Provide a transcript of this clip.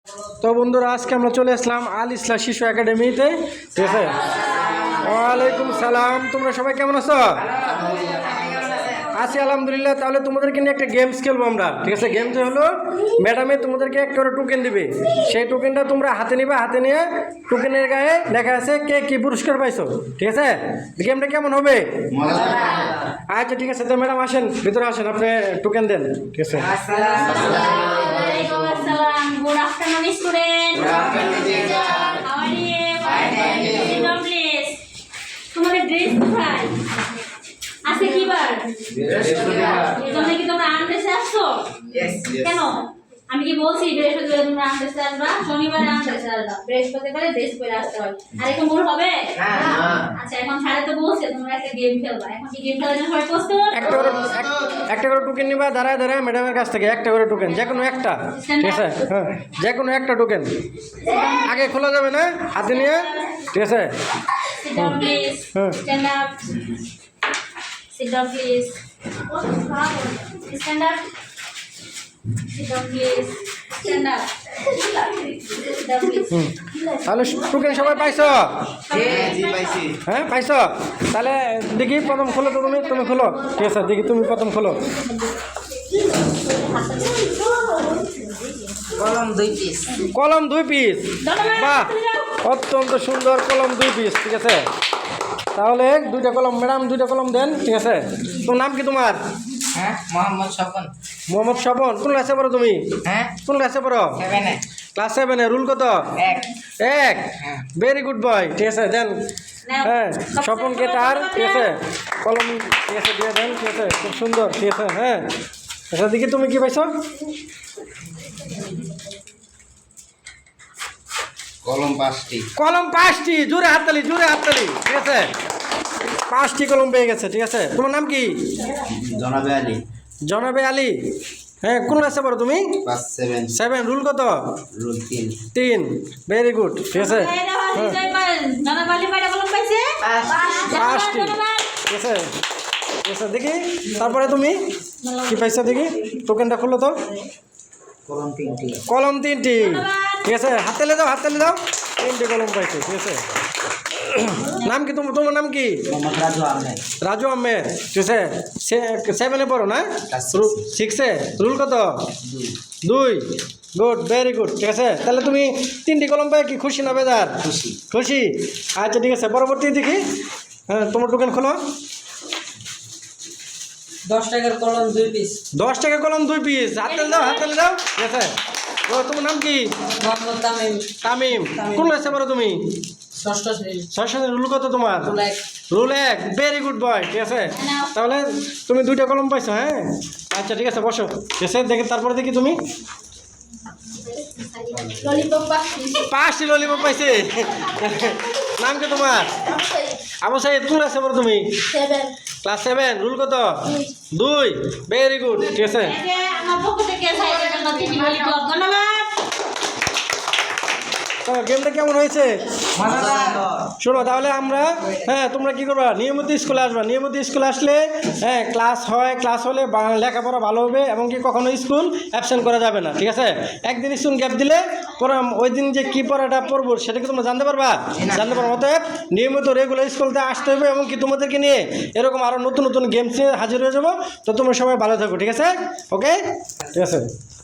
তো বন্ধুরা আজকে আমরা চলে আসলাম আল ইসলাম শিশু একাডেমিতে, ঠিক আছে। ওয়ালাইকুম সালাম, তোমরা সবাই কেমন আছো? আছি আলহামদুলিল্লাহ। তাহলে তোমাদেরকে নিয়ে একটা গেমস খেলবো আমরা, ঠিক আছে। গেমটা হলো ম্যাডামে তোমাদেরকে একটা করে টোকেন দিবে, সেই টোকেনটা তোমরা হাতে নিবে। হাতে নিয়ে টোকেনের গায়ে লেখা আছে কে কি পুরস্কার পাইছো, ঠিক আছে। গেমটা কেমন হবে? আচ্ছা ঠিক আছে, তো ম্যাডাম আসেন, ভিতরে আসেন, আপনি টোকেন দেন, ঠিক আছে। Good afternoon, student. Good afternoon, teacher. How are you? Fine, thank you. Sit down, please. তোমাদের ড্রেস কোথায়? আজকে কি বার? বৃহস্পতিবার। এজন্য কি তোমরা আনতে আসছো? Yes. কেন? আমি কি বলছি বৃহস্পতিবার তোমরা আনতে আসবা? শনিবারে আনতে আসবা। বৃহস্পতিবারে ড্রেস পরে আসতে হয়। আর এখন মনে হবে? হ্যাঁ। আচ্ছা, এখন স্যার তো বলছে তোমরা একটা গেম খেলবা। এখন কি গেম খেলার জন্য সবাই প্রস্তুত? একটা করে টোকেন নিবা, দাঁড়ায় দাঁড়ায় ম্যাডামের কাছ থেকে একটা করে টোকেন, যে কোনো একটা, ঠিক আছে। হ্যাঁ, যে কোনো একটা টোকেন আগে খোলা যাবে না, হাতে নিয়ে, ঠিক আছে। Sit down, please. Stand up. Sit down, please. Stand up. Sit down, please. Stand up. Sit down, please. তাহলে টোকেন সবাই পাইছো? জি পাইছি। হ্যাঁ পাইছো? তাহলে দেখি প্রথম খোলো, তো তুমি খোলো, ঠিক আছে। দেখি তুমি প্রথম খোলো। কলম 2 পিস। কলম 2 পিস, বাহ, অত্যন্ত সুন্দর কলম 2 পিস, ঠিক আছে। তাহলে দুইটা কলম, ম্যাডাম দুইটা কলম দেন, ঠিক আছে। তোমার নাম কি তোমার? হ্যাঁ, মোহাম্মদ স্বপন। মোহাম্মদ স্বপন। কোন ক্লাসে পড়ো তুমি? হ্যাঁ, কোন ক্লাসে পড়ো? 7 এ। ক্লাস 7-এ। রুল কত? 1। 1। ভেরি গুড বয়, ঠিক আছে। দেন, হ্যাঁ, স্বপনকে তার, ঠিক আছে, কলম, ঠিক আছে, দিয়ে দেন, ঠিক আছে। খুব সুন্দর, ঠিক আছে। হ্যাঁ, আচ্ছা দেখি তুমি কি পাইছো? কলম 5টি। কলম 5টি। জোরে হাততালি, জোরে হাততালি, ঠিক আছে। 5টি কলম পেয়ে গেছে, ঠিক আছে। তোমার নাম কি? জনাবে আলী। জনাবে আলী। হ্যাঁ, কোন ক্লাসে পড়ো তুমি? ক্লাস 7। 7। রুল কত? রুল 3। 3। ভেরি গুড, ঠিক আছে। জনবালি পাইটা কলম পাইছে? 5টি, ঠিক আছে, ঠিক আছে। দেখি তারপরে তুমি কি পাইছো, দেখি টোকেনটা খুললো তো। কলম 3টি। কলম 3টি, ঠিক আছে। হাতে দাও, হাতে দাও। 3টি কলম পাইছো, ঠিক আছে। নাম কি তোমার নাম কি? মোহাম্মদ রাজু আহমেদ। রাজু আহমেদ, ঠিক আছে। 7-এ পড়ো না? 6-এ। রুল কত? 2। গুড, ভেরি গুড, ঠিক আছে। তাহলে তুমি 3টি কলম পাই কি খুশি না বেজার? খুশি। খুশি। আচ্ছা ঠিক আছে, পরবর্তী দেখি। হ্যাঁ, তোমার টোকেন খোলো। 10 টাকার কলম 2 পিস। 10 টাকা কলম 2 পিস। হাতে দাও, হাতে দাও, ঠিক আছে। ও, তোমার নাম কি? মোহাম্মদ তামিম। তামিম। কোন ক্লাসে পড়ো তুমি? 6ষ্ঠ শ্রেণী। 6 রুল কত তোমার? Rule 1। Rule 1। Very good boy, ঠিক আছে। তাহলে তুমি 2টা কলম পাইছো। হ্যাঁ, আচ্ছা ঠিক আছে, বসো, ঠিক আছে। দেখি তারপরে দেখি তুমি। ললিপপ 5টি ললিপপ পাইছে। নাম কি তোমার? আবু সাইদ। কোন ক্লাসে পড়ো তুমি? 7 ক্লাস 7। রুল কত? 2। ভেরি গুড, ঠিক আছে। আমার পক্ষ থেকে সাইডের জন্য 3টি ললিপপ। ধন্যবাদ। গেমটা কেমন হয়েছে? শোনো, তাহলে আমরা, হ্যাঁ, তোমরা কি করবা, নিয়মিত স্কুলে আসবা। নিয়মিত স্কুলে আসলে, হ্যাঁ, ক্লাস হয়, ক্লাস হলে লেখাপড়া ভালো হবে, এবং কি কখনো স্কুল অ্যাবসেন্ট করা যাবে না, ঠিক আছে। একদিন স্কুল গ্যাপ দিলে পরে ওই দিন যে কী পড়াটা পড়বো সেটা কি তোমরা জানতে পারবা? জানতে পারবো। অতএব নিয়মিত রেগুলার স্কুলতে আসতে হবে, এবং কি তোমাদেরকে নিয়ে এরকম আরও নতুন নতুন গেমস নিয়ে হাজির হয়ে যাবো। তো তোমরা সবাই ভালো থাকো, ঠিক আছে। ওকে, ঠিক আছে।